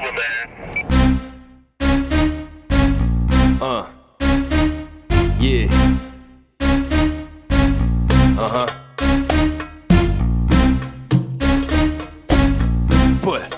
over, man. Yeah. But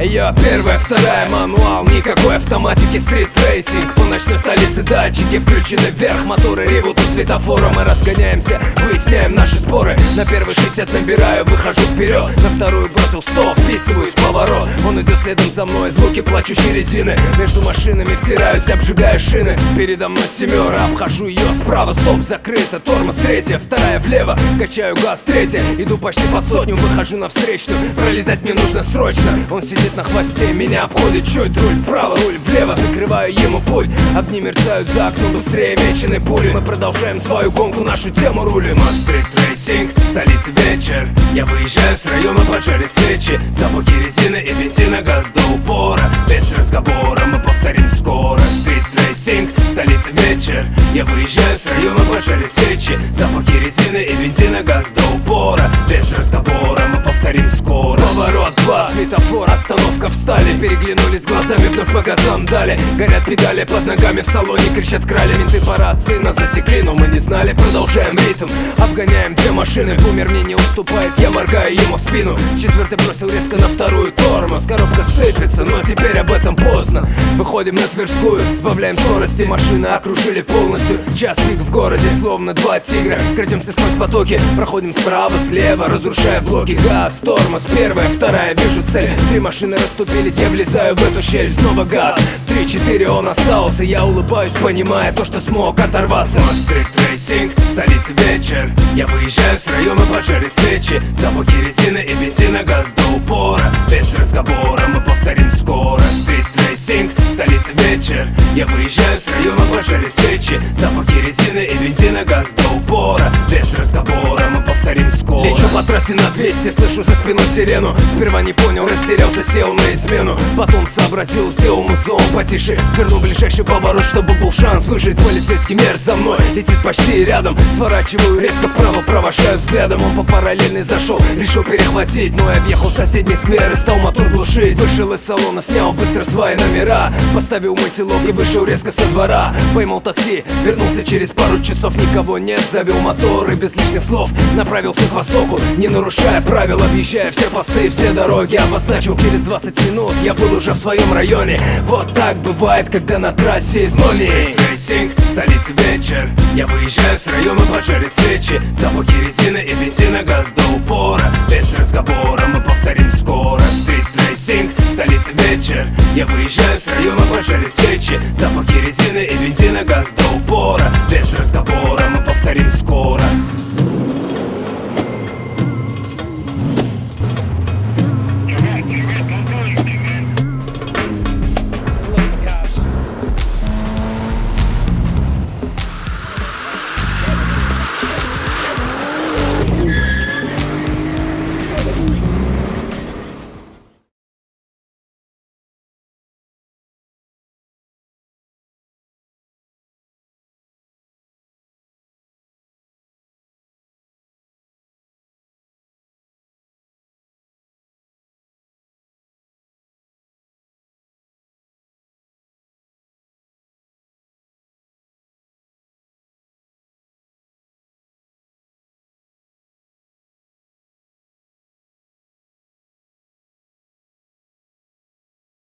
я первая, вторая, мануал, никакой автоматики, стрит-рейсинг. По ночной столице датчики включены вверх, моторы ревут у светофора. Мы разгоняемся, выясняем наши споры. На первый 60 набираю, выхожу вперед. На вторую бросил 100, вписываюсь в поворот. Он идет следом за мной, звуки плачущей резины. Между машинами втираюсь, обжигаю шины. Передо мной семера, обхожу ее справа. Стоп, закрыто, тормоз третья, вторая влево. Качаю газ, третья, иду почти под сотню. Выхожу на встречную, пролетать мне нужно срочно. Он сидит на хвосте, меня обходит чуть. Руль вправо, руль влево, закрываю ему путь. Огни мерцают за окном, быстрее меченой пули. Мы продолжаем свою гонку, нашу тему рулим. Стрит-рейсинг, в столице вечер. Я выезжаю с района, поджарить свечи. Запахи резины и бензина, газ до упора. Без разговора мы повторим скоро. Стрит-рейсинг, в столице вечер. Я выезжаю с района, поджарить свечи. Запахи резины и бензина, газ до упора. Без разговора мы повторим скоро. Поворот 2, светофор, остановка встали. Переглянулись глазами, вновь по газам дали. Горят педали под ногами, в салоне кричат крали. Менты по рации нас засекли, но мы не знали. Продолжаем ритм, обгоняем две машины. Бумер мне не уступает, я моргаю ему в спину. С четвертой бросил резко на вторую тормоз. Коробка сыпется, но теперь об этом поздно. Выходим на Тверскую, сбавляем скорости. Машины окружили полностью. Час пик в городе, словно два тигра. Крадемся сквозь потоки, проходим справа, слева, разрушая блоки. Газ, тормоз, первая, вторая, вижу цель. Три машины расступились, я влезаю в эту щель. Снова газ, 3-4, он остался. Я улыбаюсь, понимая то, что смог оторваться. Стрит-рейсинг, в столице вечер. Я выезжаю с района, поджарить свечи. Запахи резины и бензина, газ до упора. Без разговора мы повторим скоро. Стрит-рейсинг, в столице вечер. Я выезжаю с района, поджарить свечи. Запахи резины и бензина, газ до упора. Без разговора мы повторим скоро. Лечу по трассе на 200, слышу за спиной сирену. Сперва не понял, растерялся, сел на измену. Потом сообразил, сделал музон потише. Свернул ближайший поворот, чтобы был шанс выжить. Полицейский мер за мной, летит почти рядом. Сворачиваю резко вправо, провожаю взглядом. Он по параллельной зашел, решил перехватить. Но я въехал в соседний сквер и стал мотор глушить. Вышел из салона, снял быстро свои номера. Поставил мультилог и вышел резко со двора. Поймал такси, вернулся через пару часов. Никого нет, завел мотор и без лишних слов направился к востоку, не нарушая правил, объезжая все посты и все дороги. Обозначил через 20 минут, я был уже в своем районе. Вот так бывает, когда на трассе в номере. Стрит-рейсинг, в столице вечер. Я выезжаю с района, поджарить свечи. Запахи резины и бензина, газ до упора. Без разговора мы повторим скоро. Стрит-рейсинг, в столице вечер. Я выезжаю с района, поджарить свечи. Запахи резины и бензина, газ до упора. Без разговора мы повторим